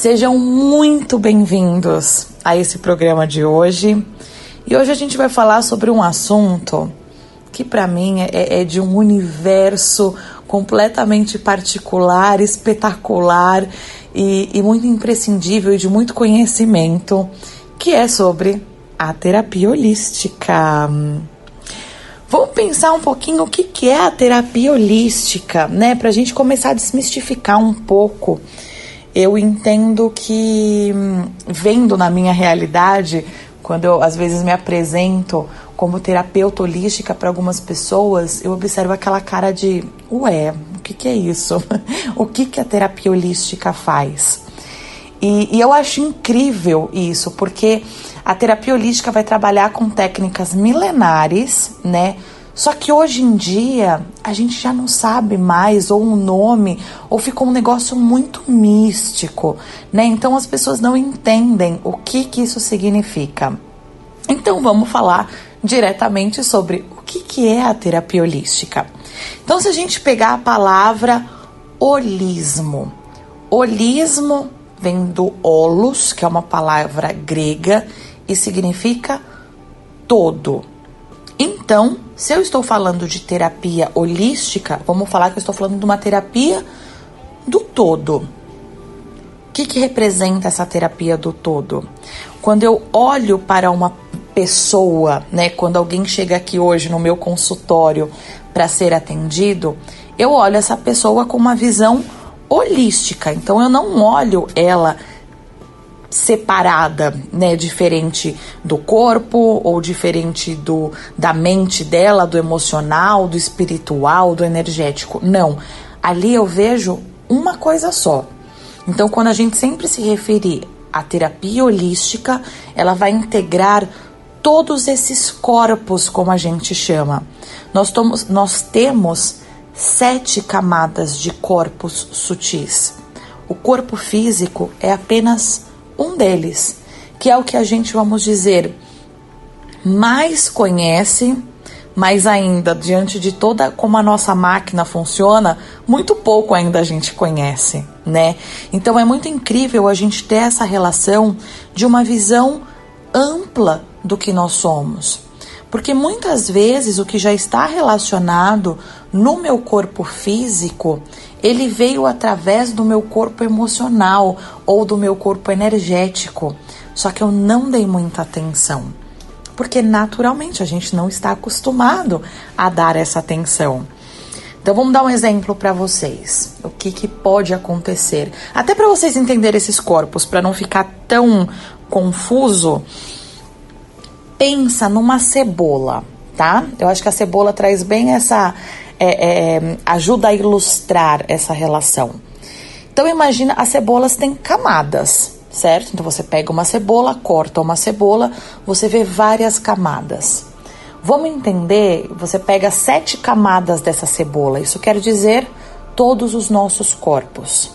Sejam muito bem-vindos a esse programa de hoje. E hoje a gente vai falar sobre um assunto que para mim é de um universo completamente particular, espetacular e muito imprescindível e de muito conhecimento, que é sobre a terapia holística. Vamos pensar um pouquinho o que é a terapia holística, né? Para a gente começar a desmistificar um pouco. Eu entendo que, vendo na minha realidade, quando eu às vezes me apresento como terapeuta holística para algumas pessoas, eu observo aquela cara de, ué, o que é isso? O que a terapia holística faz? E eu acho incrível isso, porque a terapia holística vai trabalhar com técnicas milenares, né? Só que hoje em dia a gente já não sabe mais ou um nome, ou ficou um negócio muito místico, né? Então as pessoas não entendem o que isso significa. Então vamos falar diretamente sobre o que é a terapia holística. Então, se a gente pegar a palavra holismo, holismo vem do holos, que é uma palavra grega e significa todo. Então, se eu estou falando de terapia holística, vamos falar que eu estou falando de uma terapia do todo. O que representa essa terapia do todo? Quando eu olho para uma pessoa, né, quando alguém chega aqui hoje no meu consultório para ser atendido, eu olho essa pessoa com uma visão holística. Então, eu não olho ela separada, né, diferente do corpo ou diferente da mente dela, do emocional, do espiritual, do energético. Não, ali eu vejo uma coisa só. Então, quando a gente sempre se referir à terapia holística, ela vai integrar todos esses corpos, como a gente chama. Nós temos 7 camadas de corpos sutis. O corpo físico é apenas um deles, que é o que a gente, vamos dizer, mais conhece, mas ainda, diante de toda como a nossa máquina funciona, muito pouco ainda a gente conhece, né? Então é muito incrível a gente ter essa relação de uma visão ampla do que nós somos. Porque muitas vezes o que já está relacionado no meu corpo físico, ele veio através do meu corpo emocional ou do meu corpo energético. Só que eu não dei muita atenção. Porque naturalmente a gente não está acostumado a dar essa atenção. Então vamos dar um exemplo para vocês. O que pode acontecer? Até para vocês entenderem esses corpos, para não ficar tão confuso. Pensa numa cebola, tá? Eu acho que a cebola traz bem essa... ajuda a ilustrar essa relação. Então imagina, as cebolas têm camadas, certo? Então você pega uma cebola, corta uma cebola, você vê várias camadas. Vamos entender, você pega 7 camadas dessa cebola, isso quer dizer todos os nossos corpos.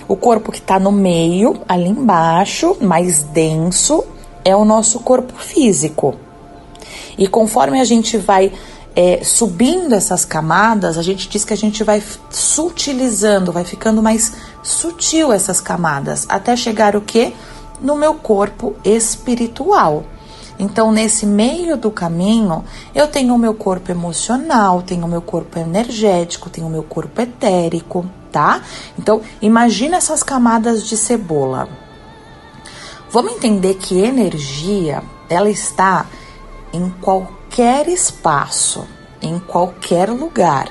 O corpo que está no meio, ali embaixo, mais denso, é o nosso corpo físico. E conforme a gente vai subindo essas camadas, a gente diz que a gente vai sutilizando, vai ficando mais sutil essas camadas, até chegar o quê? No meu corpo espiritual. Então, nesse meio do caminho, eu tenho o meu corpo emocional, tenho o meu corpo energético, tenho o meu corpo etérico, tá? Então, imagina essas camadas de cebola. Vamos entender que energia, ela está em qualquer espaço, em qualquer lugar.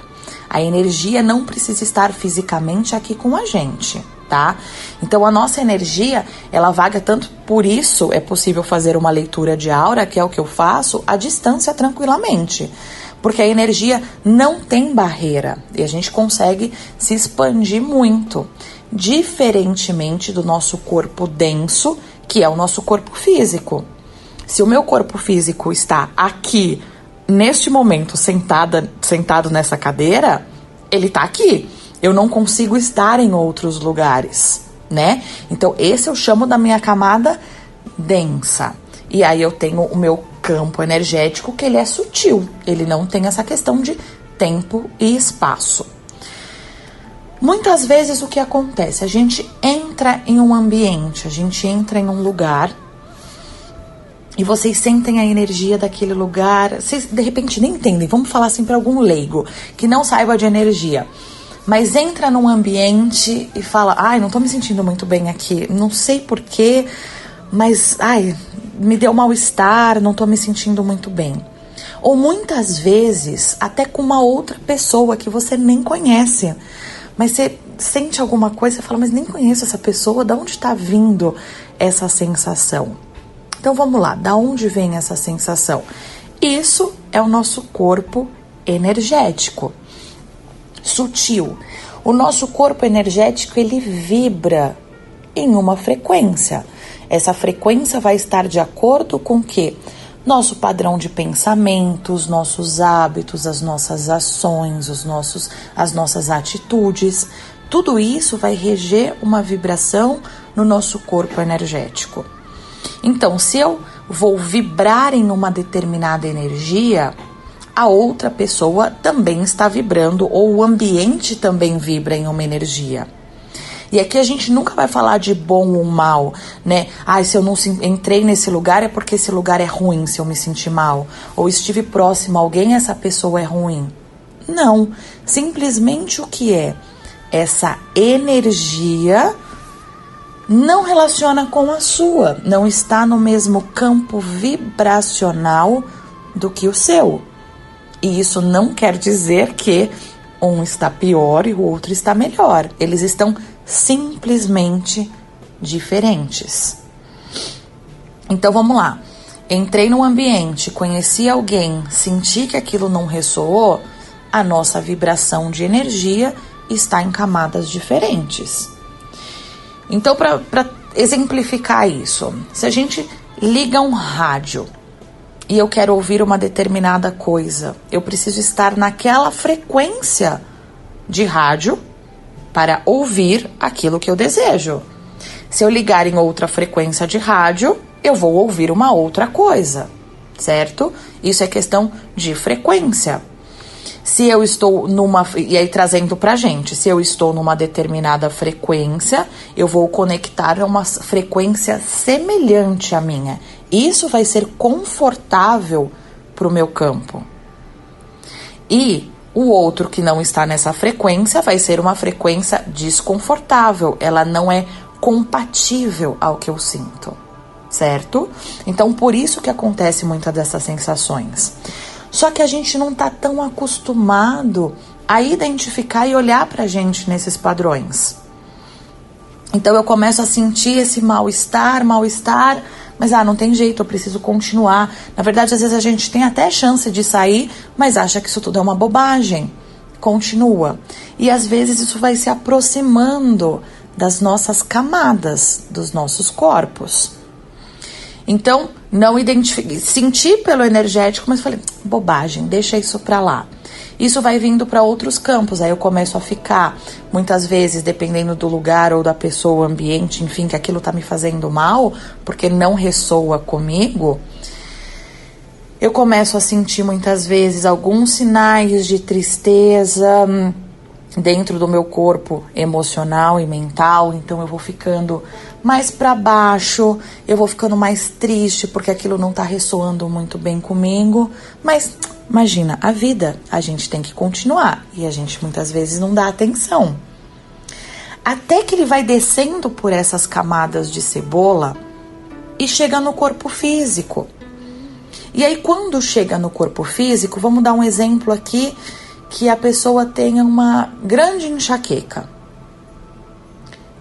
A energia não precisa estar fisicamente aqui com a gente, tá? Então, a nossa energia, ela vaga tanto, por isso é possível fazer uma leitura de aura, que é o que eu faço, à distância tranquilamente. Porque a energia não tem barreira e a gente consegue se expandir muito. Diferentemente do nosso corpo denso, que é o nosso corpo físico. Se o meu corpo físico está aqui, neste momento, sentado nessa cadeira, ele está aqui. Eu não consigo estar em outros lugares, né? Então, esse eu chamo da minha camada densa. E aí eu tenho o meu campo energético, que ele é sutil. Ele não tem essa questão de tempo e espaço. Muitas vezes o que acontece? A gente entra em um ambiente, a gente entra em um lugar e vocês sentem a energia daquele lugar. Vocês de repente nem entendem, vamos falar assim para algum leigo que não saiba de energia. Mas entra num ambiente e fala, ai, não tô me sentindo muito bem aqui, não sei porquê, mas ai, me deu mal-estar, não tô me sentindo muito bem. Ou muitas vezes até com uma outra pessoa que você nem conhece. Mas você sente alguma coisa, você fala, mas nem conheço essa pessoa, de onde está vindo essa sensação? Então vamos lá, da onde vem essa sensação? Isso é o nosso corpo energético, sutil. O nosso corpo energético, ele vibra em uma frequência. Essa frequência vai estar de acordo com o quê? Nosso padrão de pensamentos, nossos hábitos, as nossas ações, as nossas atitudes. Tudo isso vai reger uma vibração no nosso corpo energético. Então, se eu vou vibrar em uma determinada energia, a outra pessoa também está vibrando, ou o ambiente também vibra em uma energia. E aqui a gente nunca vai falar de bom ou mal, né? Se eu não entrei nesse lugar é porque esse lugar é ruim, se eu me sentir mal. Ou estive próximo a alguém, essa pessoa é ruim. Não, simplesmente o que é? Essa energia não relaciona com a sua, não está no mesmo campo vibracional do que o seu. E isso não quer dizer que um está pior e o outro está melhor. Eles estão simplesmente diferentes. Então vamos lá. Entrei num ambiente, conheci alguém, senti que aquilo não ressoou, a nossa vibração de energia está em camadas diferentes. Então, para exemplificar isso, se a gente liga um rádio e eu quero ouvir uma determinada coisa, eu preciso estar naquela frequência de rádio para ouvir aquilo que eu desejo. Se eu ligar em outra frequência de rádio, eu vou ouvir uma outra coisa, certo? Isso é questão de frequência. Se eu estou e aí trazendo pra gente, se eu estou numa determinada frequência, eu vou conectar a uma frequência semelhante à minha. Isso vai ser confortável pro meu campo. E o outro que não está nessa frequência vai ser uma frequência desconfortável. Ela não é compatível ao que eu sinto, certo? Então, por isso que acontece muitas dessas sensações. Só que a gente não está tão acostumado a identificar e olhar pra gente nesses padrões. Então, eu começo a sentir esse mal-estar, mas não tem jeito, eu preciso continuar. Na verdade, às vezes a gente tem até chance de sair, mas acha que isso tudo é uma bobagem. Continua. E às vezes isso vai se aproximando das nossas camadas, dos nossos corpos. Então, não identifiquei, senti pelo energético, mas falei, bobagem, deixa isso pra lá. Isso vai vindo para outros campos, aí eu começo a ficar, muitas vezes, dependendo do lugar ou da pessoa, ambiente, enfim, que aquilo tá me fazendo mal, porque não ressoa comigo, eu começo a sentir muitas vezes alguns sinais de tristeza dentro do meu corpo emocional e mental, então eu vou ficando mais para baixo, eu vou ficando mais triste porque aquilo não tá ressoando muito bem comigo, mas imagina, a vida, a gente tem que continuar e a gente muitas vezes não dá atenção. Até que ele vai descendo por essas camadas de cebola e chega no corpo físico. E aí quando chega no corpo físico, vamos dar um exemplo aqui, que a pessoa tenha uma grande enxaqueca.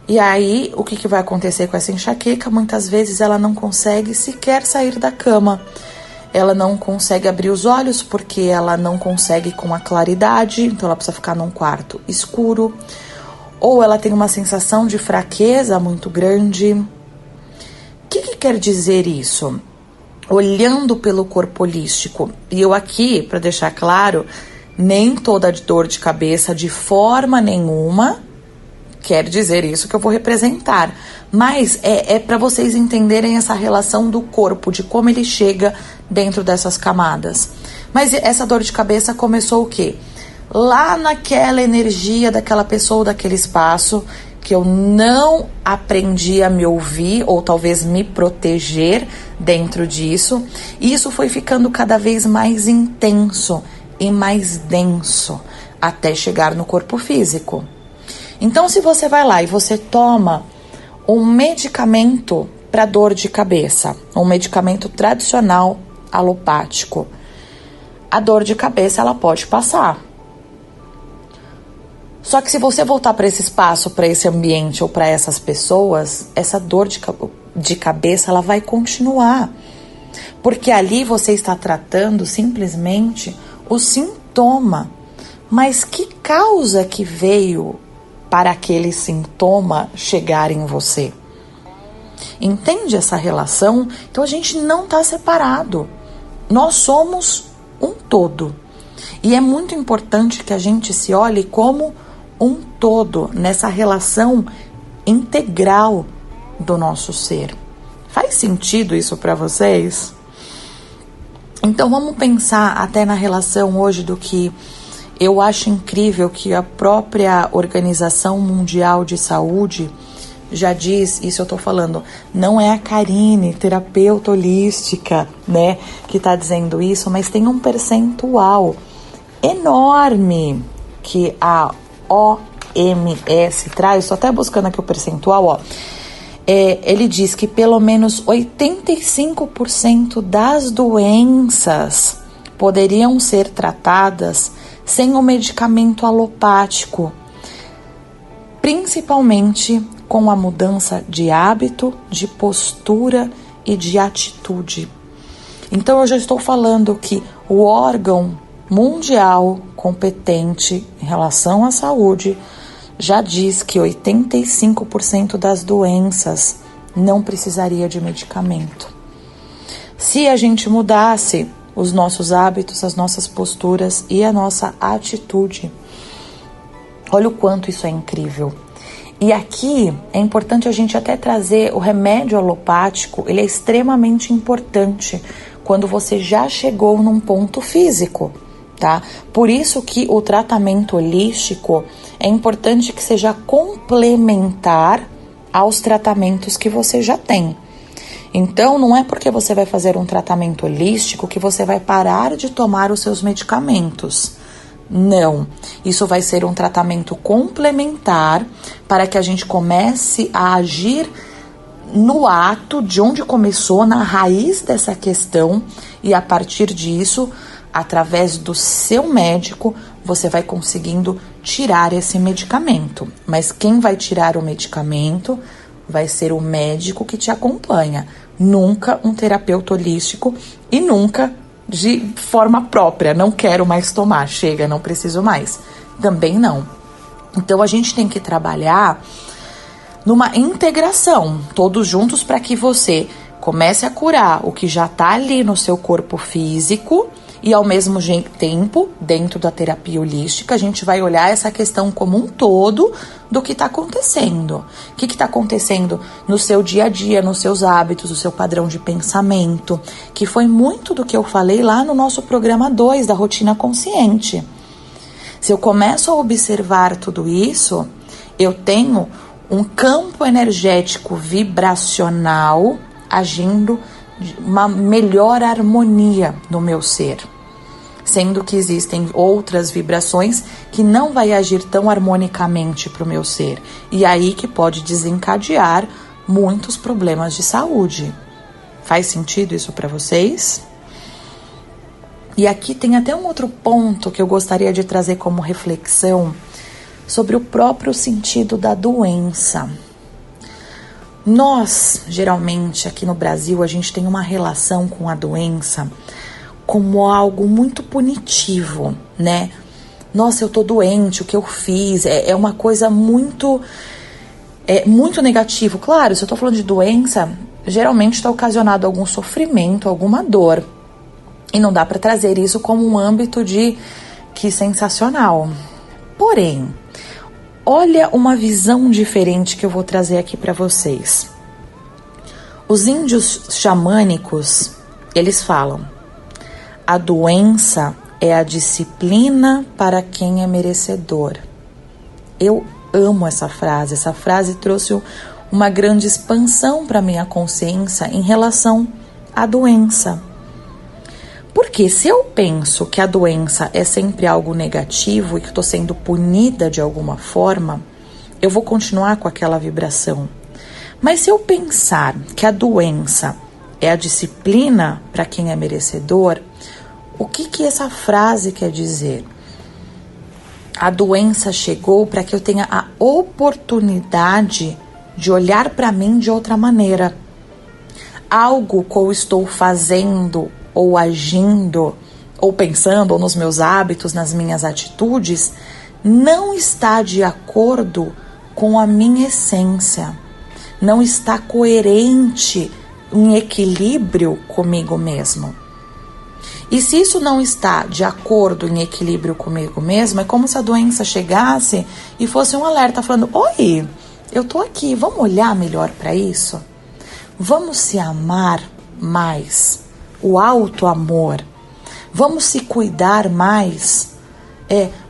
E aí, o que vai acontecer com essa enxaqueca? Muitas vezes ela não consegue sequer sair da cama. Ela não consegue abrir os olhos porque ela não consegue com a claridade, então ela precisa ficar num quarto escuro. Ou ela tem uma sensação de fraqueza muito grande. O que quer dizer isso? Olhando pelo corpo holístico, e eu aqui, para deixar claro, nem toda dor de cabeça de forma nenhuma quer dizer isso que eu vou representar, mas é para vocês entenderem essa relação do corpo, de como ele chega dentro dessas camadas. Mas essa dor de cabeça começou o quê? lá naquela energia daquela pessoa ou daquele espaço que eu não aprendi a me ouvir ou talvez me proteger dentro disso. E isso foi ficando cada vez mais intenso e mais denso até chegar no corpo físico. Então, se você vai lá e você toma um medicamento para dor de cabeça, um medicamento tradicional alopático, a dor de cabeça ela pode passar. Só que se você voltar para esse espaço, para esse ambiente ou para essas pessoas, essa dor de cabeça ela vai continuar. Porque ali você está tratando simplesmente o sintoma. Mas que causa que veio para aquele sintoma chegar em você? Entende essa relação? Então a gente não está separado. Nós somos um todo. E é muito importante que a gente se olhe como um todo, nessa relação integral do nosso ser. Faz sentido isso para vocês? Então vamos pensar até na relação hoje do que eu acho incrível que a própria Organização Mundial de Saúde já diz, isso eu tô falando, não é a Karine, terapeuta holística, né, que tá dizendo isso, mas tem um percentual enorme que a OMS traz, estou até buscando aqui o percentual, ó. Ele diz que pelo menos 85% das doenças poderiam ser tratadas sem o medicamento alopático, principalmente com a mudança de hábito, de postura e de atitude. Então eu já estou falando que o órgão mundial competente em relação à saúde já diz que 85% das doenças não precisaria de medicamento. Se a gente mudasse os nossos hábitos, as nossas posturas e a nossa atitude, olha o quanto isso é incrível. E aqui é importante a gente até trazer o remédio alopático, ele é extremamente importante quando você já chegou num ponto físico, tá? Por isso que o tratamento holístico é importante que seja complementar aos tratamentos que você já tem. Então, não é porque você vai fazer um tratamento holístico que você vai parar de tomar os seus medicamentos. Não, isso vai ser um tratamento complementar para que a gente comece a agir no ato de onde começou, na raiz dessa questão, e a partir disso, através do seu médico, você vai conseguindo tirar esse medicamento. Mas quem vai tirar o medicamento vai ser o médico que te acompanha, nunca um terapeuta holístico e nunca de forma própria, não quero mais tomar, chega, não preciso mais. Também não. Então a gente tem que trabalhar numa integração, todos juntos, para que você comece a curar o que já está ali no seu corpo físico e ao mesmo tempo, dentro da terapia holística, a gente vai olhar essa questão como um todo do que está acontecendo. O que está acontecendo no seu dia a dia, nos seus hábitos, no seu padrão de pensamento, que foi muito do que eu falei lá no nosso programa 2 da rotina consciente. Se eu começo a observar tudo isso, eu tenho um campo energético vibracional agindo de uma melhor harmonia no meu ser, sendo que existem outras vibrações que não vai agir tão harmonicamente para o meu ser, e aí que pode desencadear muitos problemas de saúde. Faz sentido isso para vocês? E aqui tem até um outro ponto que eu gostaria de trazer como reflexão sobre o próprio sentido da doença. Nós, geralmente, aqui no Brasil, a gente tem uma relação com a doença como algo muito punitivo, né? Nossa, eu tô doente, o que eu fiz? É uma coisa muito negativo. Claro, se eu tô falando de doença, geralmente está ocasionado algum sofrimento, alguma dor. E não dá para trazer isso como um âmbito de que sensacional. Porém, olha uma visão diferente que eu vou trazer aqui para vocês. Os índios xamânicos, eles falam: a doença é a disciplina para quem é merecedor. Eu amo essa frase trouxe uma grande expansão para minha consciência em relação à doença. Porque se eu penso que a doença é sempre algo negativo e que estou sendo punida de alguma forma, eu vou continuar com aquela vibração. Mas se eu pensar que a doença é a disciplina para quem é merecedor, o que essa frase quer dizer? A doença chegou para que eu tenha a oportunidade de olhar para mim de outra maneira. Algo que eu estou fazendo ou agindo, ou pensando, ou nos meus hábitos, nas minhas atitudes, não está de acordo com a minha essência, não está coerente, em equilíbrio comigo mesmo. E se isso não está de acordo, em equilíbrio comigo mesmo, é como se a doença chegasse e fosse um alerta falando: oi, eu tô aqui, vamos olhar melhor para isso? Vamos se amar mais, o auto-amor, vamos se cuidar mais.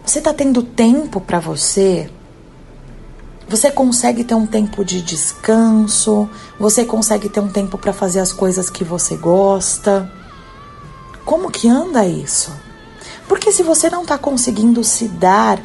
Você tá tendo tempo para você? Você consegue ter um tempo de descanso? Você consegue ter um tempo para fazer as coisas que você gosta? Como que anda isso? Porque se você não está conseguindo se dar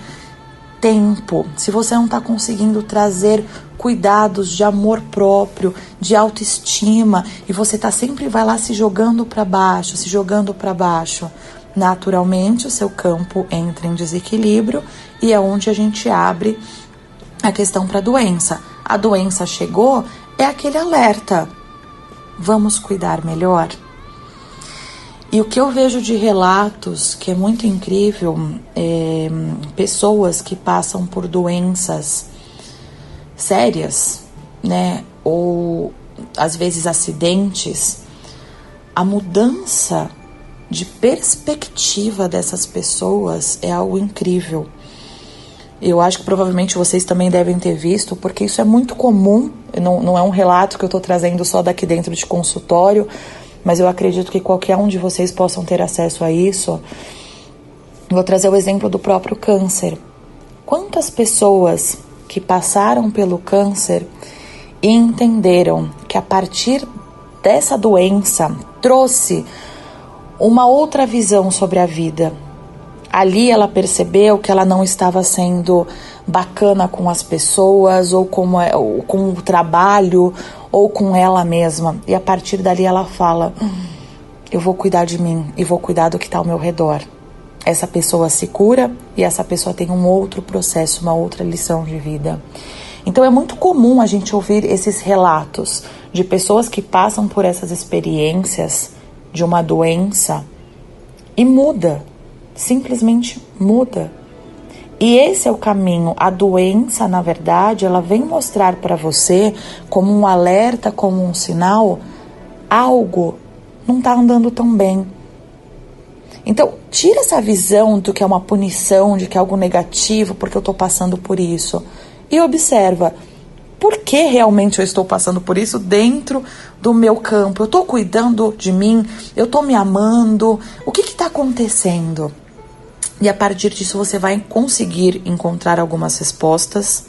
tempo, se você não está conseguindo trazer cuidados de amor próprio, de autoestima, e você sempre vai lá se jogando para baixo, naturalmente o seu campo entra em desequilíbrio e é onde a gente abre a questão para a doença. A doença chegou, é aquele alerta. Vamos cuidar melhor? E o que eu vejo de relatos, que é muito incrível, pessoas que passam por doenças sérias, né? Ou às vezes acidentes, a mudança de perspectiva dessas pessoas é algo incrível. Eu acho que provavelmente vocês também devem ter visto, porque isso é muito comum, não é um relato que eu estou trazendo só daqui dentro de consultório, mas eu acredito que qualquer um de vocês possam ter acesso a isso. Vou trazer o exemplo do próprio câncer. Quantas pessoas que passaram pelo câncer e entenderam que a partir dessa doença trouxe uma outra visão sobre a vida. Ali ela percebeu que ela não estava sendo bacana com as pessoas, ou com o trabalho, ou com ela mesma. E a partir dali ela fala: eu vou cuidar de mim e vou cuidar do que está ao meu redor. Essa pessoa se cura e essa pessoa tem um outro processo, uma outra lição de vida. Então é muito comum a gente ouvir esses relatos de pessoas que passam por essas experiências de uma doença e muda. Simplesmente muda. E esse é o caminho. A doença, na verdade, ela vem mostrar para você, como um alerta, como um sinal, algo não está andando tão bem. Então, tira essa visão do que é uma punição, de que é algo negativo, porque eu estou passando por isso. E observa, por que realmente eu estou passando por isso dentro do meu campo? Eu estou cuidando de mim? Eu estou me amando? O que está acontecendo? E a partir disso você vai conseguir encontrar algumas respostas,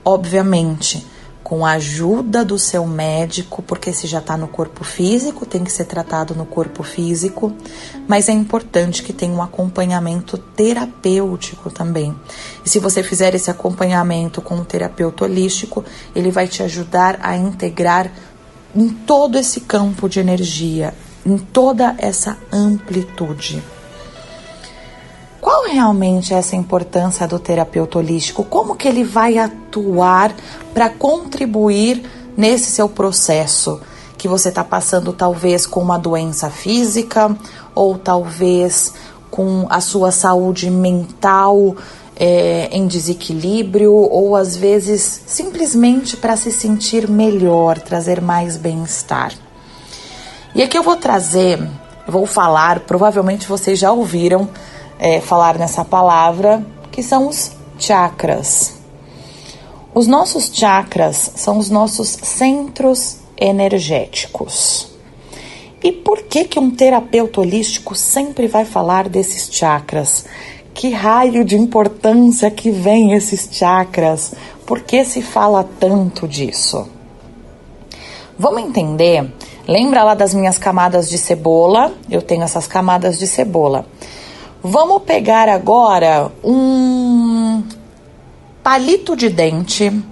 obviamente com a ajuda do seu médico, porque se já está no corpo físico, tem que ser tratado no corpo físico, mas é importante que tenha um acompanhamento terapêutico também. E se você fizer esse acompanhamento com um terapeuta holístico, ele vai te ajudar a integrar em todo esse campo de energia, em toda essa amplitude. Qual realmente é essa importância do terapeuta holístico? Como que ele vai atuar para contribuir nesse seu processo que você está passando, talvez com uma doença física, ou talvez com a sua saúde mental em desequilíbrio, ou às vezes simplesmente para se sentir melhor, trazer mais bem-estar. E aqui eu vou falar, provavelmente vocês já ouviram falar nessa palavra, que são os chakras. Os nossos chakras são os nossos centros energéticos. E por que um terapeuta holístico sempre vai falar desses chakras? Que raio de importância que vem esses chakras? Por que se fala tanto disso? Vamos entender? Lembra lá das minhas camadas de cebola? Eu tenho essas camadas de cebola. Vamos pegar agora um palito de dente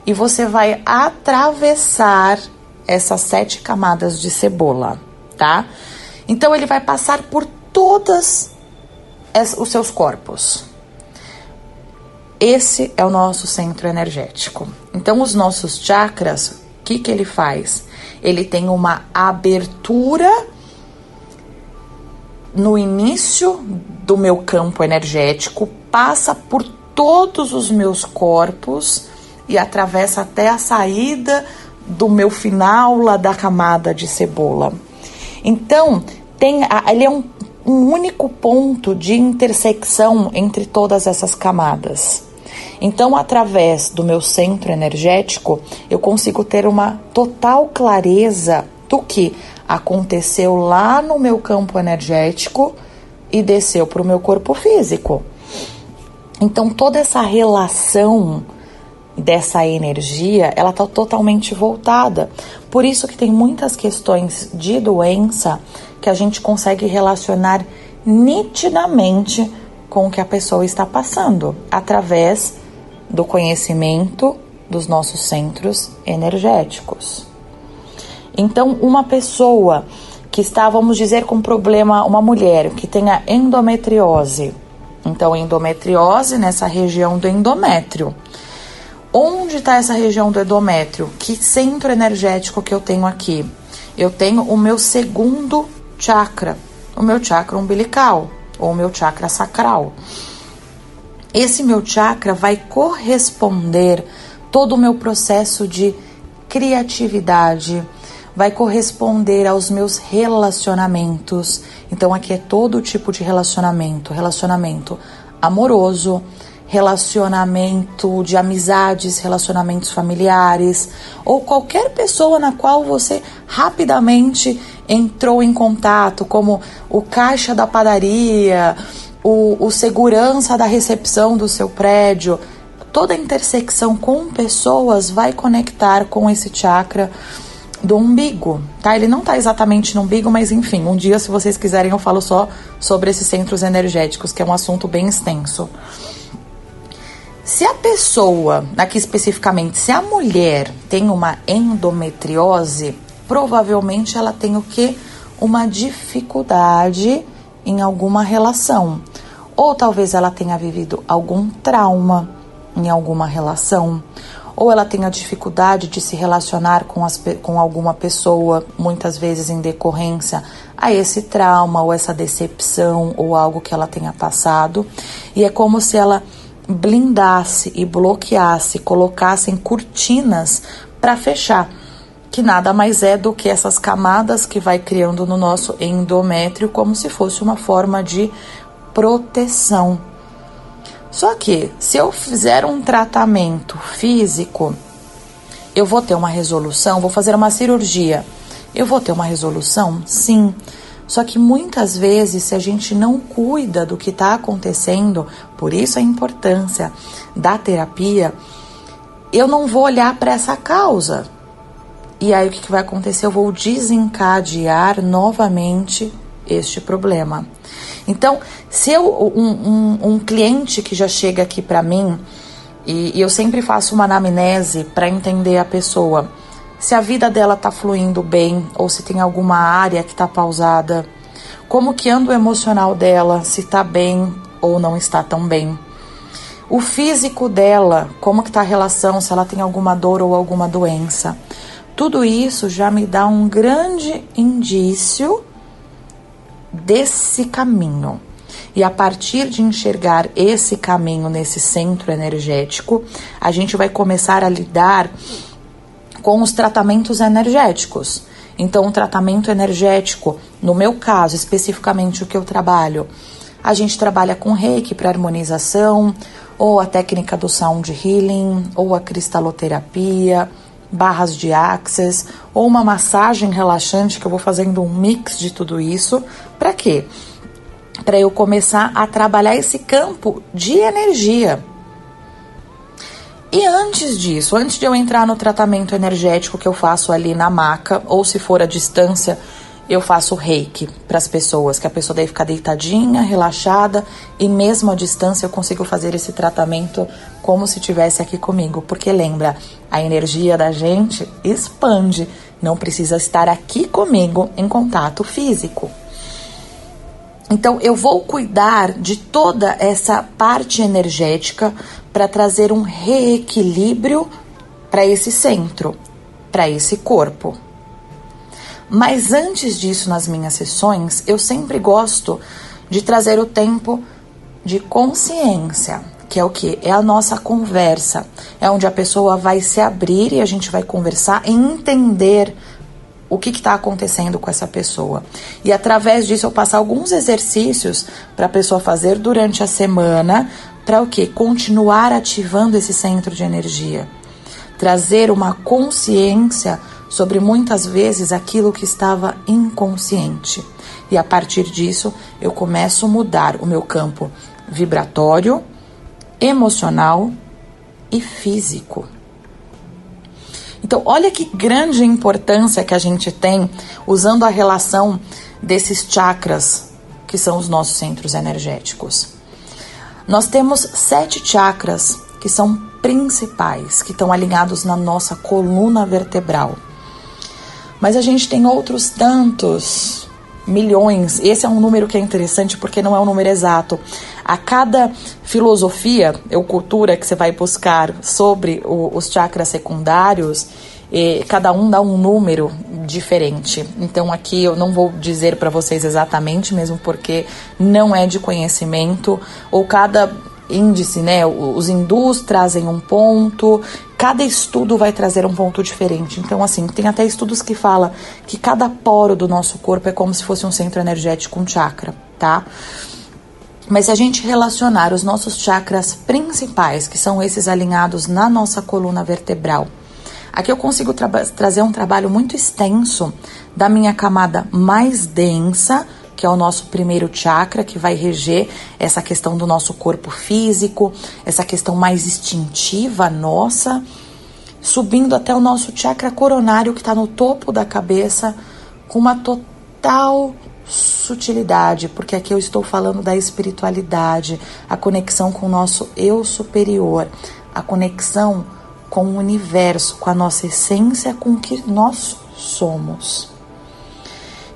e você vai atravessar essas 7 camadas de cebola, tá? Então ele vai passar por todos os seus corpos. Esse é o nosso centro energético. Então os nossos chakras, o que ele faz? Ele tem uma abertura no início do meu campo energético, passa por todos os meus corpos e atravessa até a saída do meu final lá da camada de cebola. Então, ele é um único ponto de intersecção entre todas essas camadas. Então, através do meu centro energético, eu consigo ter uma total clareza do que aconteceu lá no meu campo energético e desceu para o meu corpo físico. Então, toda essa relação dessa energia, ela está totalmente voltada. Por isso que tem muitas questões de doença que a gente consegue relacionar nitidamente com o que a pessoa está passando, através do conhecimento dos nossos centros energéticos. Então, uma pessoa que está, vamos dizer, com problema, uma mulher que tenha endometriose. Então, endometriose nessa região do endométrio. Onde está essa região do endométrio? Que centro energético que eu tenho aqui? Eu tenho o meu segundo chakra, o meu chakra umbilical, ou o meu chakra sacral. Esse meu chakra vai corresponder todo o meu processo de criatividade, vai corresponder aos meus relacionamentos. Então aqui é todo tipo de relacionamento amoroso, relacionamento de amizades, relacionamentos familiares, ou qualquer pessoa na qual você rapidamente entrou em contato, como o caixa da padaria, o segurança da recepção do seu prédio. Toda intersecção com pessoas vai conectar com esse chakra do umbigo, tá? Ele não tá exatamente no umbigo, mas enfim, um dia, se vocês quiserem, eu falo só sobre esses centros energéticos, que é um assunto bem extenso. Se a pessoa, aqui especificamente, se a mulher tem uma endometriose, provavelmente ela tem o quê? Uma dificuldade em alguma relação. Ou talvez ela tenha vivido algum trauma em alguma relação. Ou ela tenha dificuldade de se relacionar com alguma pessoa, muitas vezes em decorrência a esse trauma ou essa decepção ou algo que ela tenha passado. E é como se ela blindasse e bloqueasse, colocassem cortinas para fechar, que nada mais é do que essas camadas que vai criando no nosso endométrio, como se fosse uma forma de proteção. Só que, se eu fizer um tratamento físico, eu vou ter uma resolução, vou fazer uma cirurgia, eu vou ter uma resolução? Sim. Só que muitas vezes, se a gente não cuida do que está acontecendo, por isso a importância da terapia, eu não vou olhar para essa causa. E aí o que vai acontecer? Eu vou desencadear novamente este problema. Então, se um cliente que já chega aqui para mim, e eu sempre faço uma anamnese para entender a pessoa, se a vida dela está fluindo bem, ou se tem alguma área que está pausada, como que anda o emocional dela, se está bem ou não está tão bem. O físico dela, como que está a relação, se ela tem alguma dor ou alguma doença. Tudo isso já me dá um grande indício desse caminho. E a partir de enxergar esse caminho nesse centro energético, a gente vai começar a lidar com os tratamentos energéticos. Então, o tratamento energético, no meu caso, especificamente o que eu trabalho, a gente trabalha com Reiki para harmonização, ou a técnica do Sound Healing, ou a cristaloterapia, barras de Access ou uma massagem relaxante, que eu vou fazendo um mix de tudo isso. Para quê? Para eu começar a trabalhar esse campo de energia. E antes disso, antes de eu entrar no tratamento energético que eu faço ali na maca, ou se for à distância, eu faço reiki para as pessoas, que a pessoa daí fica deitadinha, relaxada, e mesmo à distância eu consigo fazer esse tratamento como se estivesse aqui comigo. Porque lembra, a energia da gente expande, não precisa estar aqui comigo em contato físico. Então eu vou cuidar de toda essa parte energética para trazer um reequilíbrio para esse centro, para esse corpo. Mas antes disso, nas minhas sessões, eu sempre gosto de trazer o tempo de consciência, que é o quê? É a nossa conversa. É onde a pessoa vai se abrir e a gente vai conversar e entender o que está acontecendo com essa pessoa. E através disso eu passo alguns exercícios para a pessoa fazer durante a semana, para o quê? Continuar ativando esse centro de energia. Trazer uma consciência sobre muitas vezes aquilo que estava inconsciente. E a partir disso, eu começo a mudar o meu campo vibratório, emocional e físico. Então, olha que grande importância que a gente tem usando a relação desses chakras, que são os nossos centros energéticos. Nós temos 7 chakras que são principais, que estão alinhados na nossa coluna vertebral. Mas a gente tem outros tantos, milhões. Esse é um número que é interessante porque não é um número exato. A cada filosofia ou cultura que você vai buscar sobre os chakras secundários, cada um dá um número diferente. Então aqui eu não vou dizer para vocês exatamente, mesmo porque não é de conhecimento, ou cada índice, né? Os hindus trazem um ponto, cada estudo vai trazer um ponto diferente. Então, assim, tem até estudos que falam que cada poro do nosso corpo é como se fosse um centro energético, um chakra, tá? Mas se a gente relacionar os nossos chakras principais, que são esses alinhados na nossa coluna vertebral, aqui eu consigo trazer um trabalho muito extenso da minha camada mais densa, que é o nosso primeiro chakra, que vai reger essa questão do nosso corpo físico, essa questão mais instintiva nossa, subindo até o nosso chakra coronário, que está no topo da cabeça, com uma total sutilidade, porque aqui eu estou falando da espiritualidade, a conexão com o nosso eu superior, a conexão com o universo, com a nossa essência, com o que nós somos.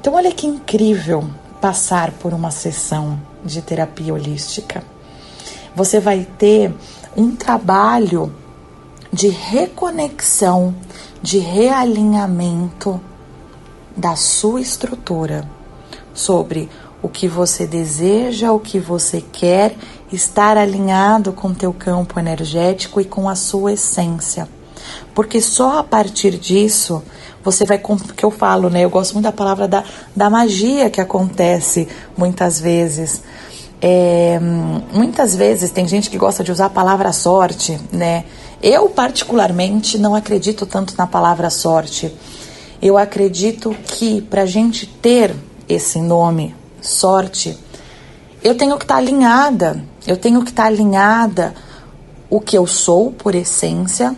Então olha que incrível passar por uma sessão de terapia holística. Você vai ter um trabalho de reconexão, de realinhamento da sua estrutura, sobre o que você deseja, o que você quer, estar alinhado com o teu campo energético e com a sua essência. Porque só a partir disso você vai, que eu falo, né? Eu gosto muito da palavra da magia que acontece muitas vezes. Muitas vezes tem gente que gosta de usar a palavra sorte, né? Eu particularmente não acredito tanto na palavra sorte. Eu acredito que pra gente ter esse nome, sorte, eu tenho que estar alinhada. Eu tenho que estar alinhada o que eu sou por essência,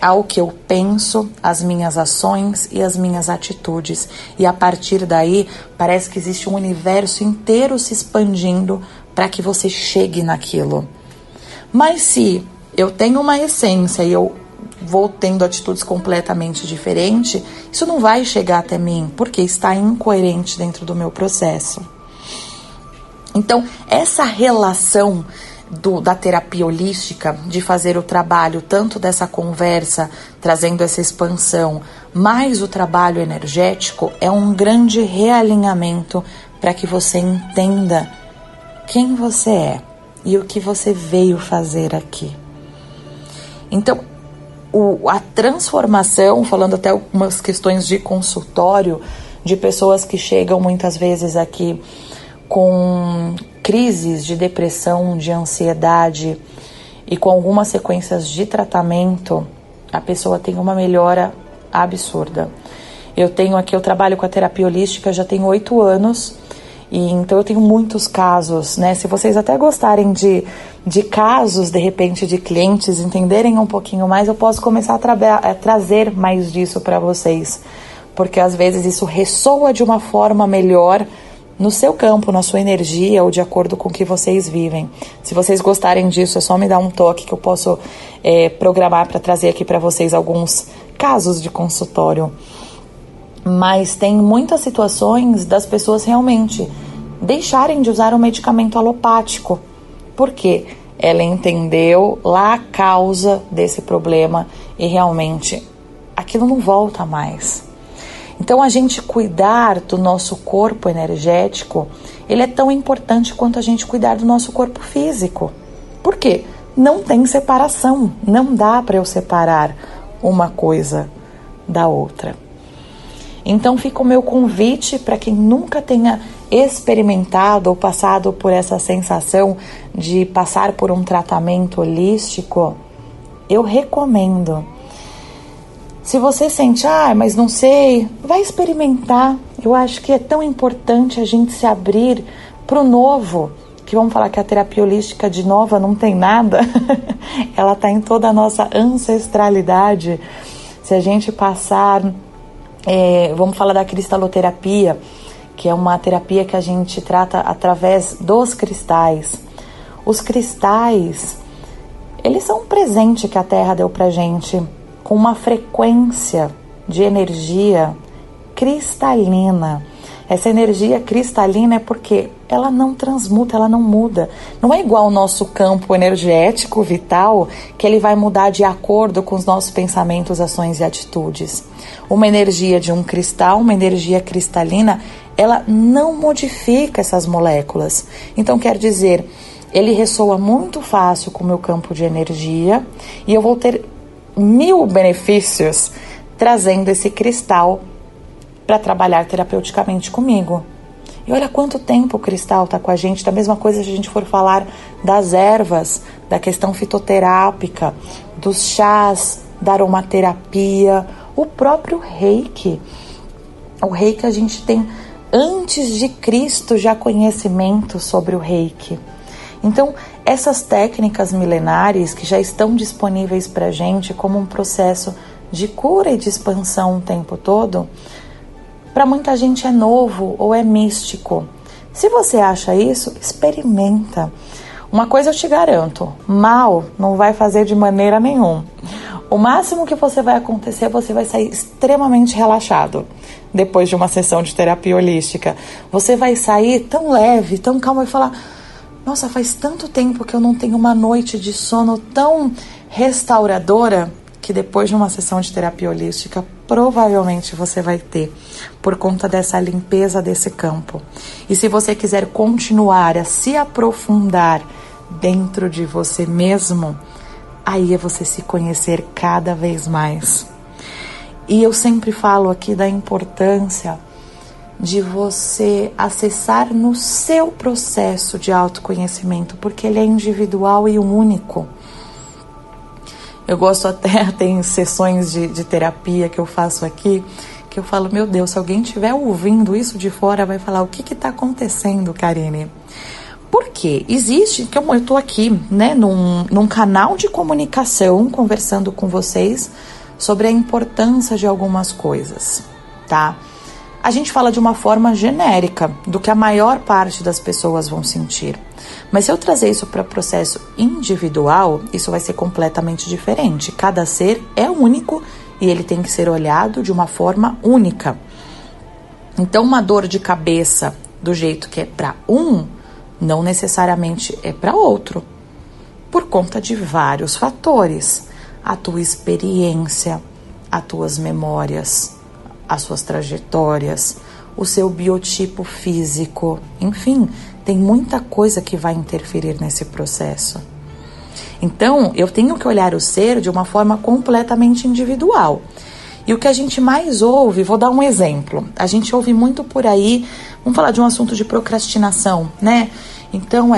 ao que eu penso, as minhas ações e as minhas atitudes. E a partir daí, parece que existe um universo inteiro se expandindo para que você chegue naquilo. Mas se eu tenho uma essência e eu vou tendo atitudes completamente diferentes, isso não vai chegar até mim, porque está incoerente dentro do meu processo. Então, essa relação da terapia holística, de fazer o trabalho tanto dessa conversa, trazendo essa expansão, mais o trabalho energético, é um grande realinhamento para que você entenda quem você é e o que você veio fazer aqui. Então, a transformação, falando até algumas questões de consultório, de pessoas que chegam muitas vezes aqui com crises de depressão, de ansiedade e com algumas sequências de tratamento a pessoa tem uma melhora absurda. Eu trabalho com a terapia holística já tem 8 anos, e então eu tenho muitos casos, né? Se vocês até gostarem de casos, de repente, de clientes, entenderem um pouquinho mais, eu posso começar a trazer mais disso para vocês, porque às vezes isso ressoa de uma forma melhor no seu campo, na sua energia, ou de acordo com o que vocês vivem. Se vocês gostarem disso, é só me dar um toque que eu posso programar para trazer aqui para vocês alguns casos de consultório. Mas tem muitas situações das pessoas realmente deixarem de usar o medicamento alopático. Por quê? Ela entendeu lá a causa desse problema e realmente aquilo não volta mais. Então a gente cuidar do nosso corpo energético, ele é tão importante quanto a gente cuidar do nosso corpo físico. Por quê? Não tem separação, não dá para eu separar uma coisa da outra. Então fica o meu convite para quem nunca tenha experimentado ou passado por essa sensação de passar por um tratamento holístico, eu recomendo. Se você sente, mas não sei, vai experimentar. Eu acho que é tão importante a gente se abrir para o novo, que vamos falar que a terapia holística de nova não tem nada, ela está em toda a nossa ancestralidade. Se a gente passar... vamos falar da cristaloterapia, que é uma terapia que a gente trata através dos cristais. Os cristais, eles são um presente que a Terra deu pra gente, com uma frequência de energia cristalina. Essa energia cristalina é porque ela não transmuta, ela não muda. Não é igual ao nosso campo energético vital, que ele vai mudar de acordo com os nossos pensamentos, ações e atitudes. Uma energia de um cristal, uma energia cristalina, ela não modifica essas moléculas. Então quer dizer, ele ressoa muito fácil com o meu campo de energia e eu vou ter 1000 benefícios trazendo esse cristal para trabalhar terapeuticamente comigo. E olha quanto tempo o cristal está com a gente. Da mesma coisa se a gente for falar das ervas, da questão fitoterápica, dos chás, da aromaterapia, o próprio reiki. O reiki a gente tem antes de Cristo já conhecimento sobre o reiki. Então essas técnicas milenares que já estão disponíveis para a gente como um processo de cura e de expansão o tempo todo, para muita gente é novo ou é místico. Se você acha isso, experimenta. Uma coisa eu te garanto, mal não vai fazer de maneira nenhuma. O máximo que você vai acontecer, você vai sair extremamente relaxado depois de uma sessão de terapia holística. Você vai sair tão leve, tão calmo e falar: nossa, faz tanto tempo que eu não tenho uma noite de sono tão restauradora, que depois de uma sessão de terapia holística, provavelmente você vai ter, por conta dessa limpeza desse campo. E se você quiser continuar a se aprofundar dentro de você mesmo, aí é você se conhecer cada vez mais. E eu sempre falo aqui da importância de você acessar no seu processo de autoconhecimento, porque ele é individual e único. Eu gosto até, tem sessões de terapia que eu faço aqui, que eu falo, meu Deus, se alguém estiver ouvindo isso de fora, vai falar, o que está acontecendo, Karine? Por quê? Existe, que eu estou aqui, né, num canal de comunicação, conversando com vocês sobre a importância de algumas coisas, tá? A gente fala de uma forma genérica, do que a maior parte das pessoas vão sentir. Mas se eu trazer isso para processo individual, isso vai ser completamente diferente. Cada ser é único e ele tem que ser olhado de uma forma única. Então, uma dor de cabeça do jeito que é para um, não necessariamente é para outro. Por conta de vários fatores. A tua experiência, as tuas memórias, as suas trajetórias, o seu biotipo físico, enfim, tem muita coisa que vai interferir nesse processo. Então, eu tenho que olhar o ser de uma forma completamente individual. E o que a gente mais ouve, vou dar um exemplo, a gente ouve muito por aí, vamos falar de um assunto de procrastinação, né? Então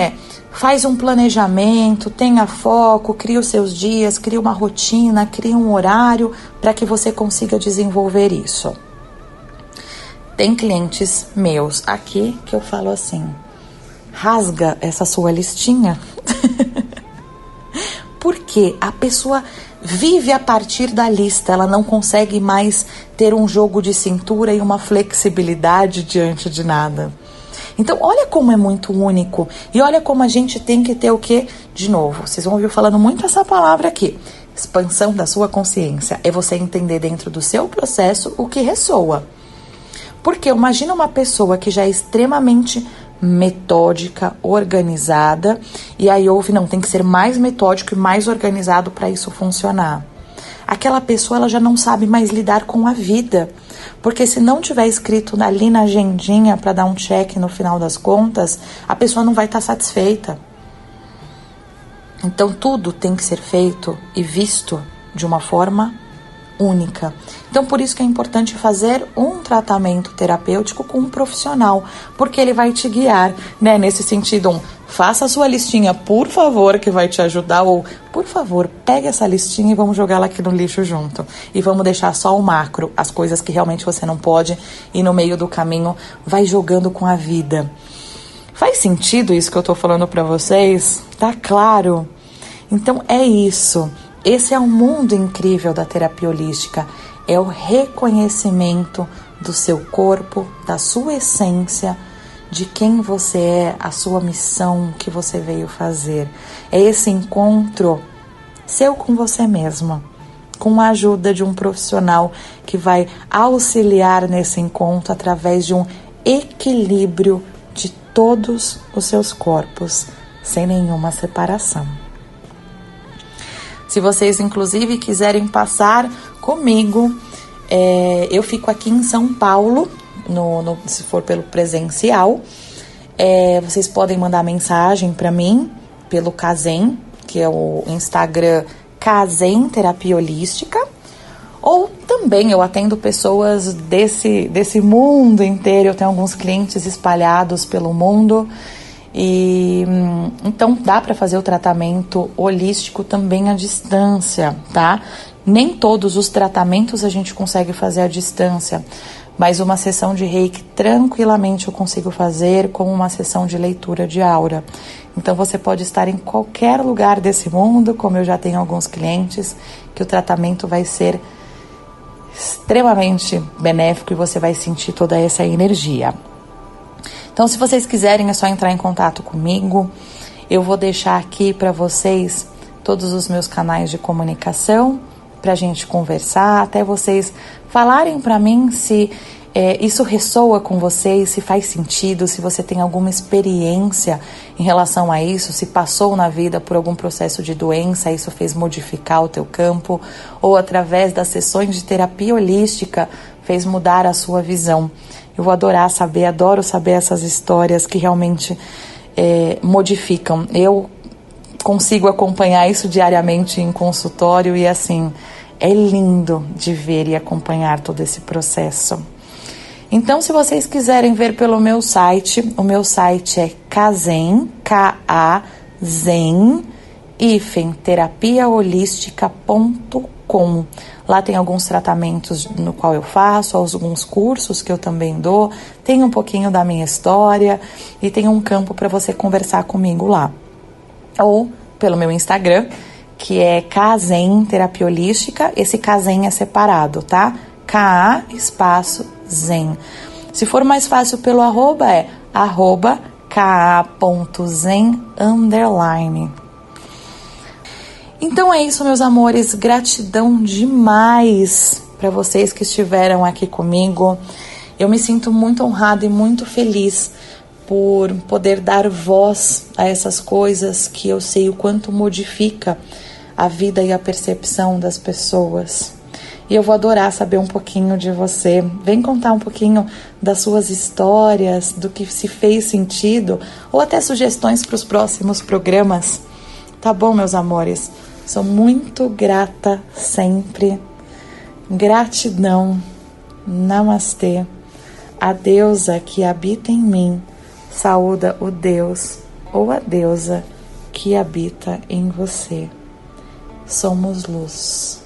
faz um planejamento, tenha foco, crie os seus dias, crie uma rotina, crie um horário para que você consiga desenvolver isso. Tem clientes meus aqui que eu falo assim, rasga essa sua listinha, porque a pessoa vive a partir da lista, ela não consegue mais ter um jogo de cintura e uma flexibilidade diante de nada. Então, olha como é muito único e olha como a gente tem que ter o quê? De novo, vocês vão ouvir falando muito essa palavra aqui. Expansão da sua consciência. É você entender dentro do seu processo o que ressoa. Porque imagina uma pessoa que já é extremamente metódica, organizada, e aí não, tem que ser mais metódico e mais organizado para isso funcionar. Aquela pessoa, ela já não sabe mais lidar com a vida. Porque se não tiver escrito ali na agendinha para dar um check no final das contas, a pessoa não vai estar satisfeita. Então tudo tem que ser feito e visto de uma forma única. Então por isso que é importante fazer um tratamento terapêutico com um profissional, porque ele vai te guiar, né? Nesse sentido, faça a sua listinha, por favor, que vai te ajudar, ou por favor, pegue essa listinha e vamos jogá-la aqui no lixo junto. E vamos deixar só o macro, as coisas que realmente você não pode, e no meio do caminho vai jogando com a vida. Faz sentido isso que eu tô falando pra vocês? Tá claro? Então é isso. Esse é o mundo incrível da terapia holística. É o reconhecimento do seu corpo, da sua essência, de quem você é, a sua missão que você veio fazer. É esse encontro seu com você mesmo, com a ajuda de um profissional que vai auxiliar nesse encontro através de um equilíbrio de todos os seus corpos, sem nenhuma separação. Se vocês, inclusive, quiserem passar comigo, eu fico aqui em São Paulo, se for pelo presencial. Vocês podem mandar mensagem para mim pelo Kaizen, que é o Instagram Kaizen Terapia Holística. Ou também eu atendo pessoas desse mundo inteiro, eu tenho alguns clientes espalhados pelo mundo. E então dá para fazer o tratamento holístico também à distância, tá? Nem todos os tratamentos a gente consegue fazer à distância, mas uma sessão de Reiki tranquilamente eu consigo fazer como uma sessão de leitura de aura. Então você pode estar em qualquer lugar desse mundo, como eu já tenho alguns clientes, que o tratamento vai ser extremamente benéfico e você vai sentir toda essa energia. Então, se vocês quiserem, é só entrar em contato comigo. Eu vou deixar aqui para vocês todos os meus canais de comunicação para a gente conversar, até vocês falarem para mim se isso ressoa com vocês, se faz sentido, se você tem alguma experiência em relação a isso, se passou na vida por algum processo de doença, isso fez modificar o teu campo, ou através das sessões de terapia holística fez mudar a sua visão. Eu vou adoro saber essas histórias que realmente modificam. Eu consigo acompanhar isso diariamente em consultório e assim, é lindo de ver e acompanhar todo esse processo. Então, se vocês quiserem ver pelo meu site, o meu site é Kaizen, K-A-Z-E-N, terapiaholística.com. Lá tem alguns tratamentos no qual eu faço, alguns cursos que eu também dou, tem um pouquinho da minha história e tem um campo para você conversar comigo lá. Ou pelo meu Instagram, que é Kaizen Terapia Holística. Esse Kaizen é separado, tá? K-A espaço Zen. Se for mais fácil pelo arroba, é @ka.zen_. Então é isso, meus amores, gratidão demais para vocês que estiveram aqui comigo. Eu me sinto muito honrada e muito feliz por poder dar voz a essas coisas que eu sei o quanto modifica a vida e a percepção das pessoas. E eu vou adorar saber um pouquinho de você. Vem contar um pouquinho das suas histórias, do que se fez sentido, ou até sugestões para os próximos programas. Tá bom, meus amores? Sou muito grata sempre. Gratidão. Namastê. A deusa que habita em mim saúda o Deus ou a deusa que habita em você. Somos luz.